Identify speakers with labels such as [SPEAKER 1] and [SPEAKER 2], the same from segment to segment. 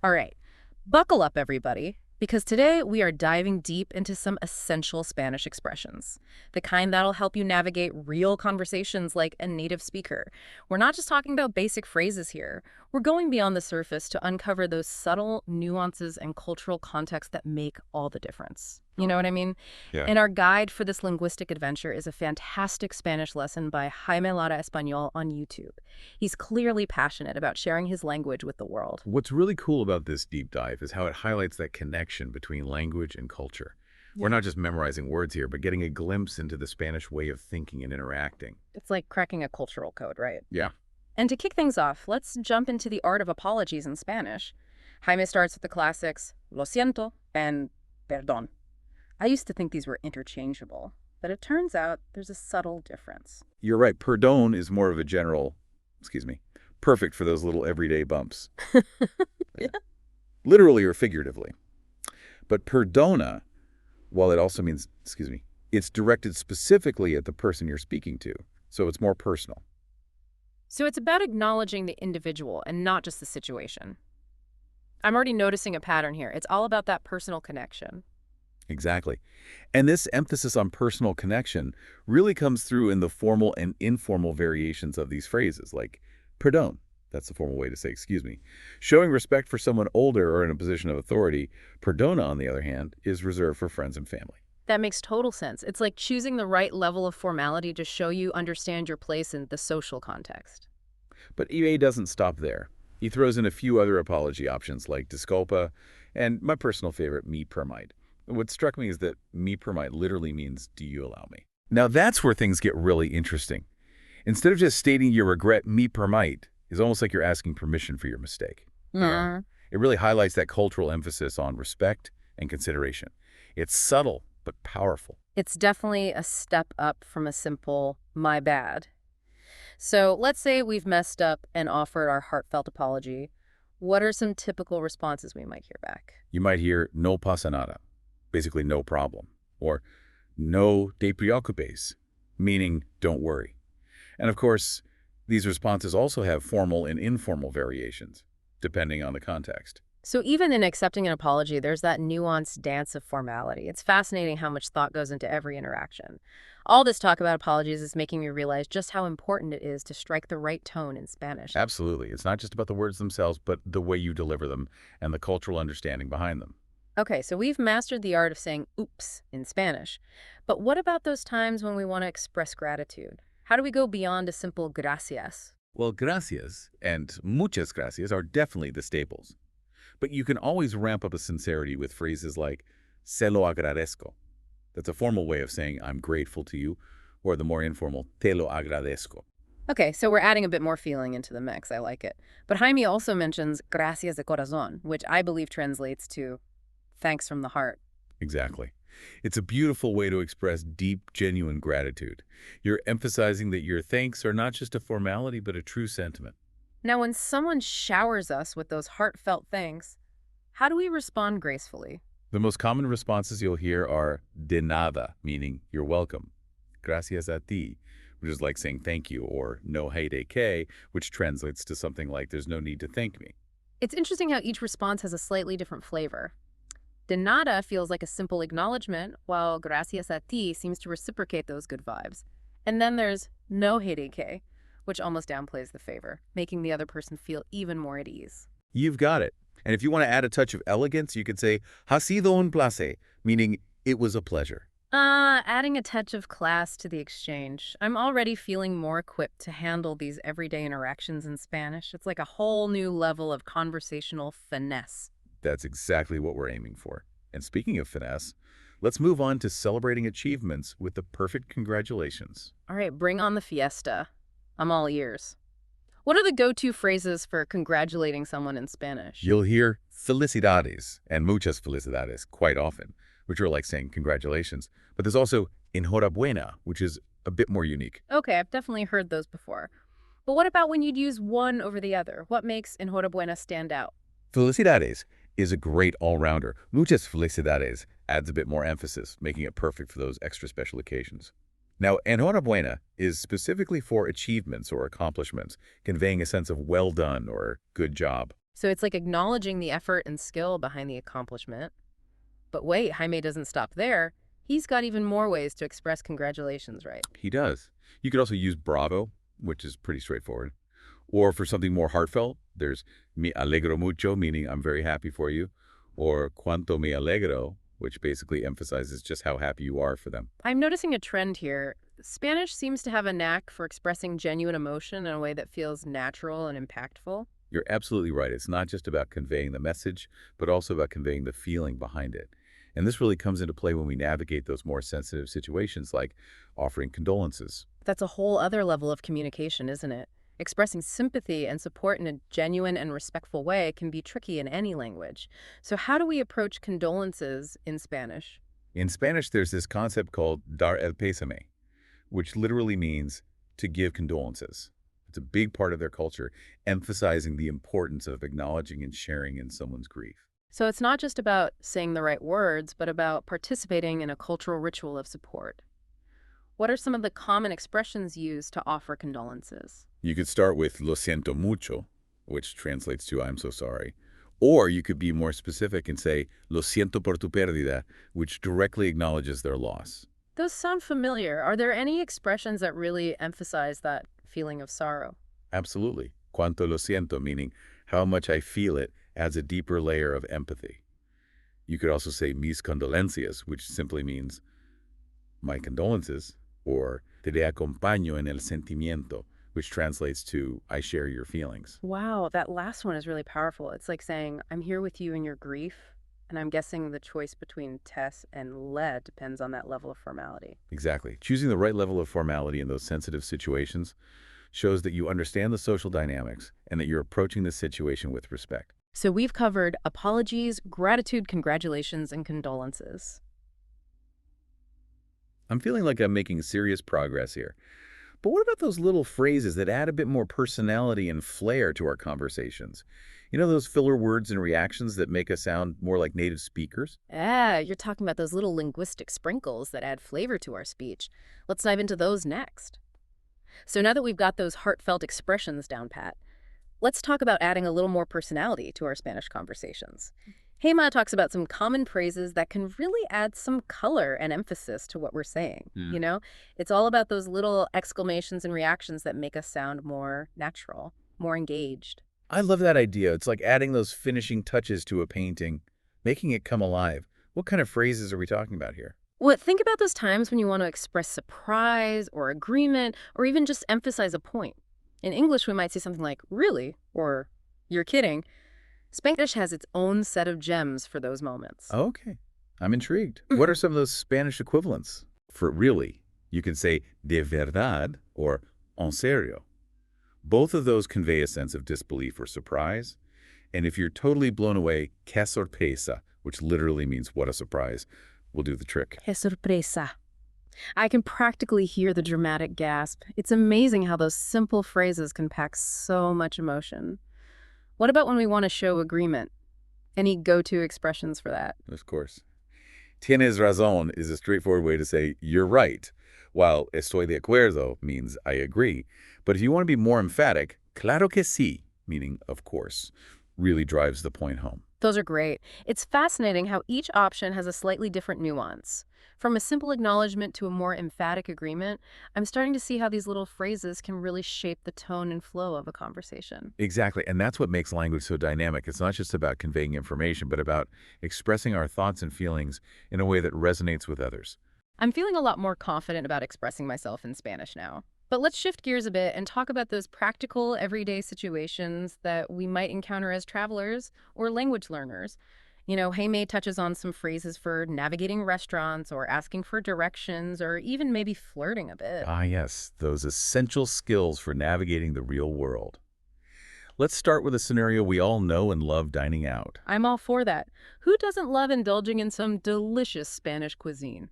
[SPEAKER 1] All right, buckle up, everybody, because today we are diving deep into some essential Spanish expressions, the kind that'll help you navigate real conversations like a native speaker. We're not just talking about basic phrases here. We're going beyond the surface to uncover those subtle nuances and cultural context that make all the difference. You know what I mean?
[SPEAKER 2] Yeah.
[SPEAKER 1] And our guide for this linguistic adventure is a fantastic Spanish lesson by Jaime Lara Español on YouTube. He's clearly passionate about sharing his language with the world.
[SPEAKER 2] What's really cool about this deep dive is how it highlights that connection between language and culture. We're
[SPEAKER 1] Yeah.
[SPEAKER 2] not just memorizing words here, but getting a glimpse into the Spanish way of thinking and interacting.
[SPEAKER 1] It's like cracking a cultural code, right?
[SPEAKER 2] Yeah.
[SPEAKER 1] And to kick things off, let's jump into the art of apologies in Spanish. Jaime starts with the classics, lo siento and perdón. I used to think these were interchangeable, but it turns out there's a subtle difference.
[SPEAKER 2] You're right. Perdón is more of a general, perfect for those little everyday bumps,
[SPEAKER 1] Yeah.
[SPEAKER 2] literally or figuratively. But perdona, while it also means, it's directed specifically at the person you're speaking to. So it's more personal.
[SPEAKER 1] So it's about acknowledging the individual and not just the situation. I'm already noticing a pattern here. It's all about that personal connection.
[SPEAKER 2] Exactly. And this emphasis on personal connection really comes through in the formal and informal variations of these phrases, like perdón. That's the formal way to say excuse me. Showing respect for someone older or in a position of authority, perdona, on the other hand, is reserved for friends and family.
[SPEAKER 1] That makes total sense. It's like choosing the right level of formality to show you understand your place in the social context.
[SPEAKER 2] But EA doesn't stop there. He throws in a few other apology options like disculpa and my personal favorite, me permite. What struck me is that me permite literally means do you allow me? Now that's where things get really interesting. Instead of just stating your regret, me permite is almost like you're asking permission for your mistake.
[SPEAKER 1] Yeah.
[SPEAKER 2] It really highlights that cultural emphasis on respect and consideration. It's subtle but powerful.
[SPEAKER 1] It's definitely a step up from a simple my bad. So let's say we've messed up and offered our heartfelt apology. What are some typical responses we might hear back?
[SPEAKER 2] You might hear no pasa nada, basically no problem, or no te preocupes, meaning don't worry. And of course, these responses also have formal and informal variations, depending on the context.
[SPEAKER 1] So even in accepting an apology, there's that nuanced dance of formality. It's fascinating how much thought goes into every interaction. All this talk about apologies is making me realize just how important it is to strike the right tone in Spanish.
[SPEAKER 2] Absolutely. It's not just about the words themselves, but the way you deliver them and the cultural understanding behind them.
[SPEAKER 1] Okay, so we've mastered the art of saying oops in Spanish. But what about those times when we want to express gratitude? How do we go beyond a simple gracias?
[SPEAKER 2] Well, gracias and muchas gracias are definitely the staples. But you can always ramp up a sincerity with phrases like se lo agradezco. That's a formal way of saying I'm grateful to you, or the more informal te lo agradezco.
[SPEAKER 1] Okay, so we're adding a bit more feeling into the mix. I like it. But Jaime also mentions gracias de corazón, which I believe translates to thanks from the heart.
[SPEAKER 2] Exactly. It's a beautiful way to express deep, genuine gratitude. You're emphasizing that your thanks are not just a formality, but a true sentiment.
[SPEAKER 1] Now, when someone showers us with those heartfelt thanks, how do we respond gracefully?
[SPEAKER 2] The most common responses you'll hear are de nada, meaning you're welcome, gracias a ti, which is like saying thank you, or no hay de que, which translates to something like there's no need to thank me.
[SPEAKER 1] It's interesting how each response has a slightly different flavor. De nada feels like a simple acknowledgement, while gracias a ti seems to reciprocate those good vibes. And then there's no hay de que, which almost downplays the favor, making the other person feel even more at ease.
[SPEAKER 2] You've got it. And if you want to add a touch of elegance, you could say ha sido un placer, meaning it was a pleasure.
[SPEAKER 1] Adding a touch of class to the exchange. I'm already feeling more equipped to handle these everyday interactions in Spanish. It's like a whole new level of conversational finesse.
[SPEAKER 2] That's exactly what we're aiming for. And speaking of finesse, let's move on to celebrating achievements with the perfect congratulations.
[SPEAKER 1] All right, bring on the fiesta. I'm all ears. What are the go-to phrases for congratulating someone in Spanish?
[SPEAKER 2] You'll hear felicidades and muchas felicidades quite often, which are like saying congratulations. But there's also enhorabuena, which is a bit more unique.
[SPEAKER 1] Okay, I've definitely heard those before. But what about when you'd use one over the other? What makes enhorabuena stand out?
[SPEAKER 2] Felicidades is a great all-rounder. Muchas felicidades adds a bit more emphasis, making it perfect for those extra special occasions. Now, enhorabuena is specifically for achievements or accomplishments, conveying a sense of well done or good job.
[SPEAKER 1] So it's like acknowledging the effort and skill behind the accomplishment. But wait, Jaime doesn't stop there. He's got even more ways to express congratulations, right?
[SPEAKER 2] He does. You could also use bravo, which is pretty straightforward. Or for something more heartfelt, there's me alegro mucho, meaning I'm very happy for you, or cuanto me alegro, which basically emphasizes just how happy you are for them.
[SPEAKER 1] I'm noticing a trend here. Spanish seems to have a knack for expressing genuine emotion in a way that feels natural and impactful.
[SPEAKER 2] You're absolutely right. It's not just about conveying the message, but also about conveying the feeling behind it. And this really comes into play when we navigate those more sensitive situations like offering condolences.
[SPEAKER 1] That's a whole other level of communication, isn't it? Expressing sympathy and support in a genuine and respectful way can be tricky in any language. So how do we approach condolences in Spanish?
[SPEAKER 2] In Spanish, there's this concept called dar el pésame, which literally means to give condolences. It's a big part of their culture, emphasizing the importance of acknowledging and sharing in someone's grief.
[SPEAKER 1] So it's not just about saying the right words, but about participating in a cultural ritual of support. What are some of the common expressions used to offer condolences?
[SPEAKER 2] You could start with lo siento mucho, which translates to I'm so sorry. Or you could be more specific and say lo siento por tu pérdida, which directly acknowledges their loss.
[SPEAKER 1] Those sound familiar. Are there any expressions that really emphasize that feeling of sorrow?
[SPEAKER 2] Absolutely. Cuanto lo siento, meaning how much I feel it, adds a deeper layer of empathy. You could also say mis condolencias, which simply means my condolences, or te acompaño en el sentimiento, which translates to I share your feelings.
[SPEAKER 1] Wow, that last one is really powerful. It's like saying, I'm here with you in your grief. And I'm guessing the choice between Tess and le depends on that level of formality.
[SPEAKER 2] Exactly. Choosing the right level of formality in those sensitive situations shows that you understand the social dynamics and that you're approaching the situation with respect.
[SPEAKER 1] So we've covered apologies, gratitude, congratulations, and condolences.
[SPEAKER 2] I'm feeling like I'm making serious progress here. But what about those little phrases that add a bit more personality and flair to our conversations? You know, those filler words and reactions that make us sound more like native speakers?
[SPEAKER 1] You're talking about those little linguistic sprinkles that add flavor to our speech. Let's dive into those next. So now that we've got those heartfelt expressions down pat, let's talk about adding a little more personality to our Spanish conversations. Hema talks about some common phrases that can really add some color and emphasis to what we're saying.
[SPEAKER 2] Yeah.
[SPEAKER 1] It's all about those little exclamations and reactions that make us sound more natural, more engaged.
[SPEAKER 2] I love that idea. It's like adding those finishing touches to a painting, making it come alive. What kind of phrases are we talking about here?
[SPEAKER 1] Well, think about those times when you want to express surprise or agreement or even just emphasize a point. In English, we might say something like, really, or you're kidding. Spanish has its own set of gems for those moments.
[SPEAKER 2] Okay, I'm intrigued. What are some of those Spanish equivalents? For really, you can say de verdad or en serio. Both of those convey a sense of disbelief or surprise. And if you're totally blown away, que sorpresa, which literally means what a surprise, will do the trick.
[SPEAKER 1] ¡Qué sorpresa! I can practically hear the dramatic gasp. It's amazing how those simple phrases can pack so much emotion. What about when we want to show agreement? Any go-to expressions for that?
[SPEAKER 2] Of course. Tienes razón is a straightforward way to say you're right, while estoy de acuerdo means I agree. But if you want to be more emphatic, claro que sí, meaning of course, really drives the point home.
[SPEAKER 1] Those are great. It's fascinating how each option has a slightly different nuance. From a simple acknowledgement to a more emphatic agreement, I'm starting to see how these little phrases can really shape the tone and flow of a conversation.
[SPEAKER 2] Exactly, and that's what makes language so dynamic. It's not just about conveying information, but about expressing our thoughts and feelings in a way that resonates with others.
[SPEAKER 1] I'm feeling a lot more confident about expressing myself in Spanish now. But let's shift gears a bit and talk about those practical, everyday situations that we might encounter as travelers or language learners. Jaime touches on some phrases for navigating restaurants or asking for directions or even maybe flirting a bit.
[SPEAKER 2] Ah, yes, those essential skills for navigating the real world. Let's start with a scenario we all know and love: dining out.
[SPEAKER 1] I'm all for that. Who doesn't love indulging in some delicious Spanish cuisine?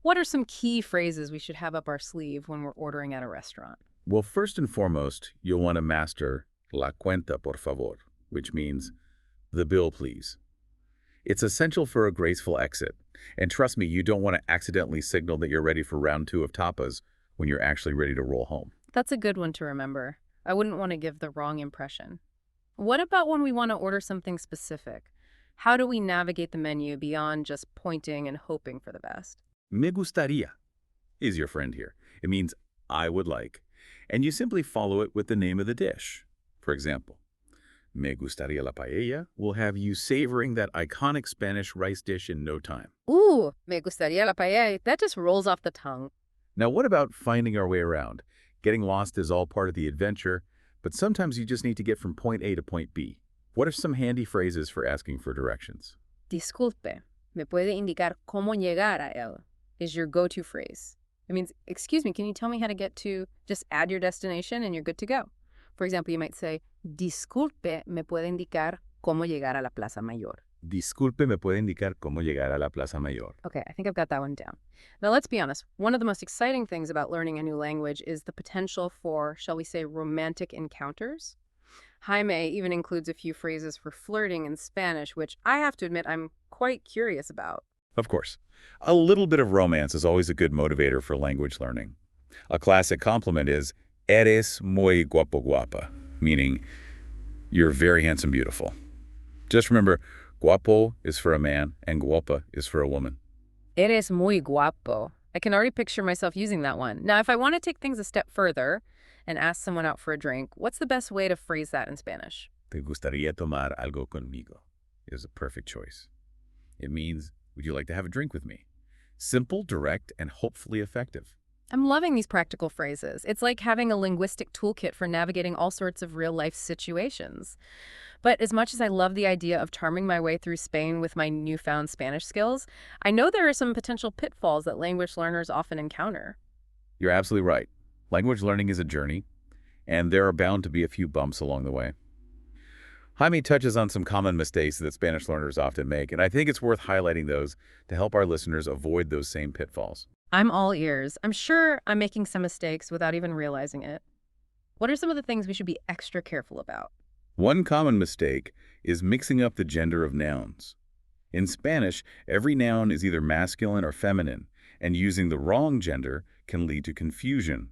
[SPEAKER 1] What are some key phrases we should have up our sleeve when we're ordering at a restaurant?
[SPEAKER 2] Well, first and foremost, you'll want to master la cuenta, por favor, which means the bill, please. It's essential for a graceful exit. And trust me, you don't want to accidentally signal that you're ready for round 2 of tapas when you're actually ready to roll home.
[SPEAKER 1] That's a good one to remember. I wouldn't want to give the wrong impression. What about when we want to order something specific? How do we navigate the menu beyond just pointing and hoping for the best?
[SPEAKER 2] Me gustaría is your friend here. It means I would like. And you simply follow it with the name of the dish. For example, me gustaría la paella will have you savoring that iconic Spanish rice dish in no time.
[SPEAKER 1] Ooh, me gustaría la paella. That just rolls off the tongue.
[SPEAKER 2] Now, what about finding our way around? Getting lost is all part of the adventure, but sometimes you just need to get from point A to point B. What are some handy phrases for asking for directions?
[SPEAKER 1] Disculpe, ¿me puede indicar cómo llegar a él? Is your go-to phrase. It means, excuse me, can you tell me how to get to, just add your destination and you're good to go. For example, you might say, disculpe, ¿me puede indicar cómo llegar a la Plaza Mayor?
[SPEAKER 2] Disculpe, me puede indicar cómo llegar a la Plaza Mayor.
[SPEAKER 1] Okay, I think I've got that one down. Now, let's be honest. One of the most exciting things about learning a new language is the potential for, shall we say, romantic encounters. Jaime even includes a few phrases for flirting in Spanish, which I have to admit I'm quite curious about.
[SPEAKER 2] Of course. A little bit of romance is always a good motivator for language learning. A classic compliment is, eres muy guapo guapa, meaning, you're very handsome, beautiful. Just remember, guapo is for a man and guapa is for a woman.
[SPEAKER 1] Eres muy guapo. I can already picture myself using that one. Now, if I want to take things a step further and ask someone out for a drink, what's the best way to phrase that in Spanish?
[SPEAKER 2] ¿Te gustaría tomar algo conmigo? Is a perfect choice. It means, would you like to have a drink with me? Simple, direct, and hopefully effective.
[SPEAKER 1] I'm loving these practical phrases. It's like having a linguistic toolkit for navigating all sorts of real-life situations. But as much as I love the idea of charming my way through Spain with my newfound Spanish skills, I know there are some potential pitfalls that language learners often encounter.
[SPEAKER 2] You're absolutely right. Language learning is a journey, and there are bound to be a few bumps along the way. Jaime touches on some common mistakes that Spanish learners often make, and I think it's worth highlighting those to help our listeners avoid those same pitfalls.
[SPEAKER 1] I'm all ears. I'm sure I'm making some mistakes without even realizing it. What are some of the things we should be extra careful about?
[SPEAKER 2] One common mistake is mixing up the gender of nouns. In Spanish, every noun is either masculine or feminine, and using the wrong gender can lead to confusion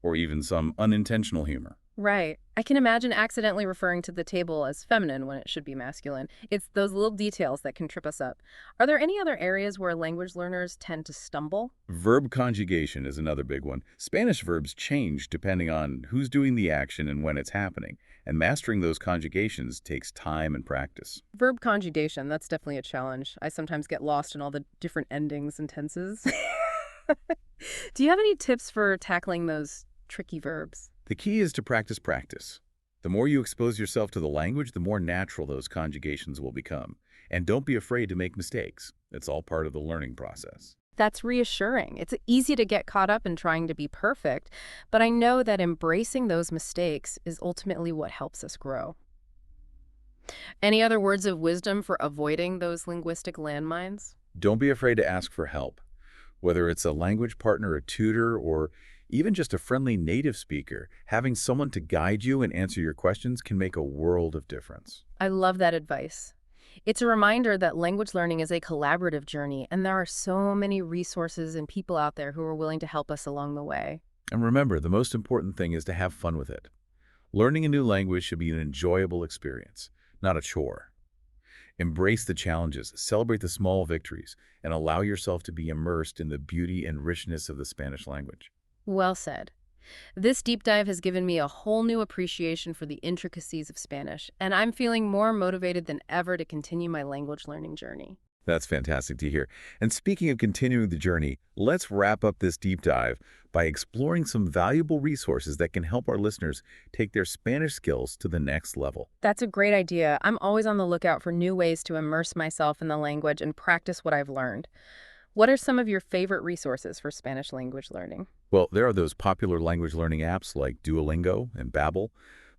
[SPEAKER 2] or even some unintentional humor.
[SPEAKER 1] Right. I can imagine accidentally referring to the table as feminine when it should be masculine. It's those little details that can trip us up. Are there any other areas where language learners tend to stumble?
[SPEAKER 2] Verb conjugation is another big one. Spanish verbs change depending on who's doing the action and when it's happening, and mastering those conjugations takes time and practice.
[SPEAKER 1] Verb conjugation, that's definitely a challenge. I sometimes get lost in all the different endings and tenses. Do you have any tips for tackling those tricky verbs?
[SPEAKER 2] The key is to practice. The more you expose yourself to the language, the more natural those conjugations will become. And don't be afraid to make mistakes. It's all part of the learning process.
[SPEAKER 1] That's reassuring. It's easy to get caught up in trying to be perfect, but I know that embracing those mistakes is ultimately what helps us grow. Any other words of wisdom for avoiding those linguistic landmines?
[SPEAKER 2] Don't be afraid to ask for help. Whether it's a language partner, a tutor, or even just a friendly native speaker, having someone to guide you and answer your questions can make a world of difference.
[SPEAKER 1] I love that advice. It's a reminder that language learning is a collaborative journey, and there are so many resources and people out there who are willing to help us along the way.
[SPEAKER 2] And remember, the most important thing is to have fun with it. Learning a new language should be an enjoyable experience, not a chore. Embrace the challenges, celebrate the small victories, and allow yourself to be immersed in the beauty and richness of the Spanish language.
[SPEAKER 1] Well said. This deep dive has given me a whole new appreciation for the intricacies of Spanish, and I'm feeling more motivated than ever to continue my language learning journey.
[SPEAKER 2] That's fantastic to hear. And speaking of continuing the journey, let's wrap up this deep dive by exploring some valuable resources that can help our listeners take their Spanish skills to the next level.
[SPEAKER 1] That's a great idea. I'm always on the lookout for new ways to immerse myself in the language and practice what I've learned. What are some of your favorite resources for Spanish language learning?
[SPEAKER 2] Well, there are those popular language learning apps like Duolingo and Babbel.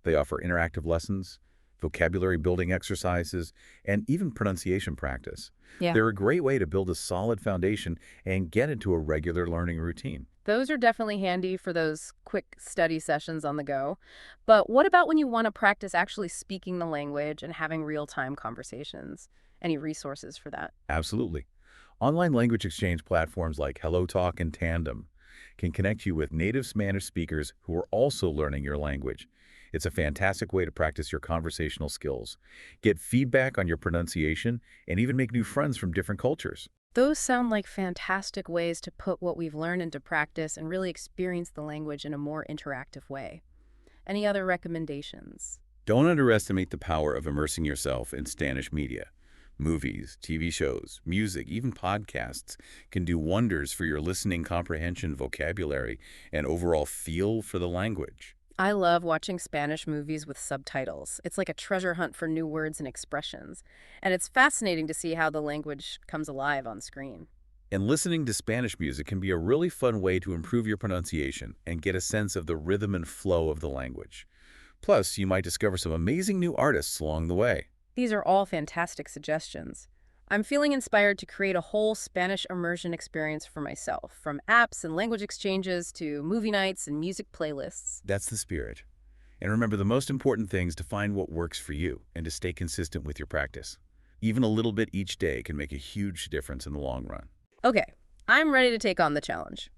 [SPEAKER 2] They offer interactive lessons, vocabulary building exercises, and even pronunciation practice.
[SPEAKER 1] Yeah.
[SPEAKER 2] They're a great way to build a solid foundation and get into a regular learning routine.
[SPEAKER 1] Those are definitely handy for those quick study sessions on the go. But what about when you want to practice actually speaking the language and having real-time conversations? Any resources for that?
[SPEAKER 2] Absolutely. Online language exchange platforms like HelloTalk and Tandem can connect you with native Spanish speakers who are also learning your language. It's a fantastic way to practice your conversational skills, get feedback on your pronunciation, and even make new friends from different cultures.
[SPEAKER 1] Those sound like fantastic ways to put what we've learned into practice and really experience the language in a more interactive way. Any other recommendations?
[SPEAKER 2] Don't underestimate the power of immersing yourself in Spanish media. Movies, TV shows, music, even podcasts can do wonders for your listening comprehension, vocabulary, and overall feel for the language.
[SPEAKER 1] I love watching Spanish movies with subtitles. It's like a treasure hunt for new words and expressions. And it's fascinating to see how the language comes alive on screen.
[SPEAKER 2] And listening to Spanish music can be a really fun way to improve your pronunciation and get a sense of the rhythm and flow of the language. Plus, you might discover some amazing new artists along the way.
[SPEAKER 1] These are all fantastic suggestions. I'm feeling inspired to create a whole Spanish immersion experience for myself, from apps and language exchanges to movie nights and music playlists.
[SPEAKER 2] That's the spirit. And remember, the most important thing is to find what works for you and to stay consistent with your practice. Even a little bit each day can make a huge difference in the long run.
[SPEAKER 1] Okay, I'm ready to take on the challenge.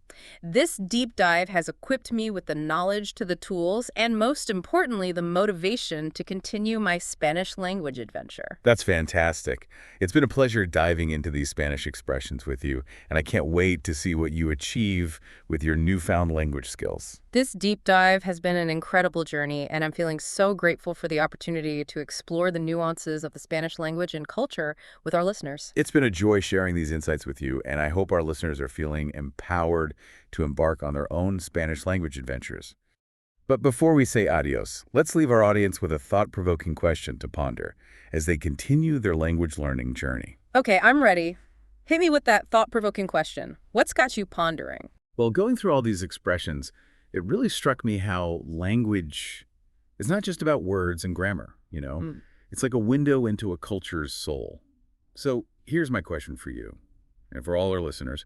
[SPEAKER 1] This deep dive has equipped me with the knowledge to the tools and, most importantly, the motivation to continue my Spanish language adventure.
[SPEAKER 2] That's fantastic. It's been a pleasure diving into these Spanish expressions with you, and I can't wait to see what you achieve with your newfound language skills.
[SPEAKER 1] This deep dive has been an incredible journey, and I'm feeling so grateful for the opportunity to explore the nuances of the Spanish language and culture with our listeners.
[SPEAKER 2] It's been a joy sharing these insights with you, and I hope our listeners are feeling empowered to embark on their own Spanish language adventures. But before we say adios, let's leave our audience with a thought-provoking question to ponder as they continue their language learning journey.
[SPEAKER 1] Okay, I'm ready. Hit me with that thought-provoking question. What's got you pondering?
[SPEAKER 2] Well, going through all these expressions, it really struck me how language is not just about words and grammar.
[SPEAKER 1] Mm.
[SPEAKER 2] It's like a window into a culture's soul. So here's my question for you, and for all our listeners.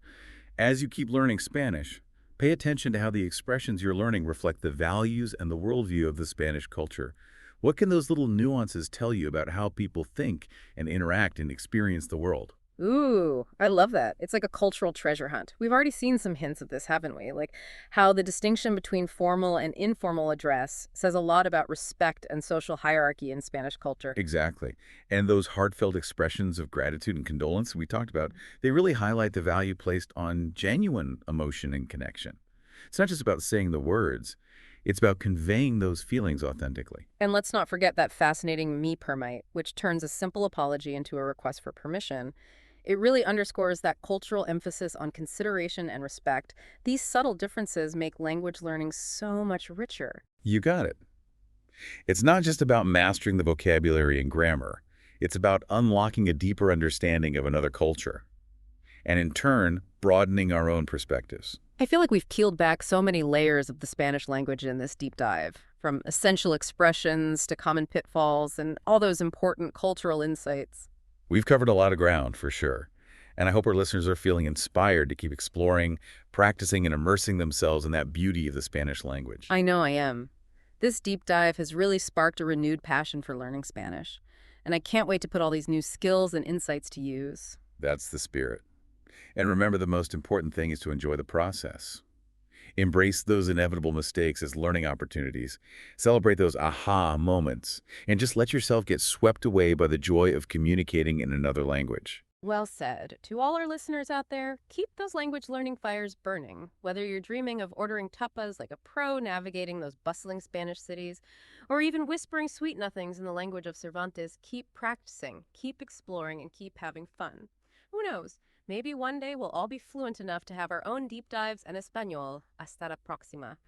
[SPEAKER 2] As you keep learning Spanish, pay attention to how the expressions you're learning reflect the values and the worldview of the Spanish culture. What can those little nuances tell you about how people think and interact and experience the world?
[SPEAKER 1] Ooh, I love that. It's like a cultural treasure hunt. We've already seen some hints of this, haven't we? Like how the distinction between formal and informal address says a lot about respect and social hierarchy in Spanish culture.
[SPEAKER 2] Exactly. And those heartfelt expressions of gratitude and condolence we talked about, they really highlight the value placed on genuine emotion and connection. It's not just about saying the words, it's about conveying those feelings authentically.
[SPEAKER 1] And let's not forget that fascinating me permite, which turns a simple apology into a request for permission. It really underscores that cultural emphasis on consideration and respect. These subtle differences make language learning so much richer.
[SPEAKER 2] You got it. It's not just about mastering the vocabulary and grammar. It's about unlocking a deeper understanding of another culture, and in turn, broadening our own perspectives.
[SPEAKER 1] I feel like we've peeled back so many layers of the Spanish language in this deep dive, from essential expressions to common pitfalls and all those important cultural insights.
[SPEAKER 2] We've covered a lot of ground, for sure, and I hope our listeners are feeling inspired to keep exploring, practicing, and immersing themselves in that beauty of the Spanish language.
[SPEAKER 1] I know I am. This deep dive has really sparked a renewed passion for learning Spanish, and I can't wait to put all these new skills and insights to use.
[SPEAKER 2] That's the spirit. And remember, the most important thing is to enjoy the process. Embrace those inevitable mistakes as learning opportunities. Celebrate those aha moments. And just let yourself get swept away by the joy of communicating in another language.
[SPEAKER 1] Well said. To all our listeners out there, keep those language learning fires burning. Whether you're dreaming of ordering tapas like a pro navigating those bustling Spanish cities, or even whispering sweet nothings in the language of Cervantes, keep practicing, keep exploring, and keep having fun. Who knows? Maybe one day we'll all be fluent enough to have our own deep dives en español. Hasta la próxima.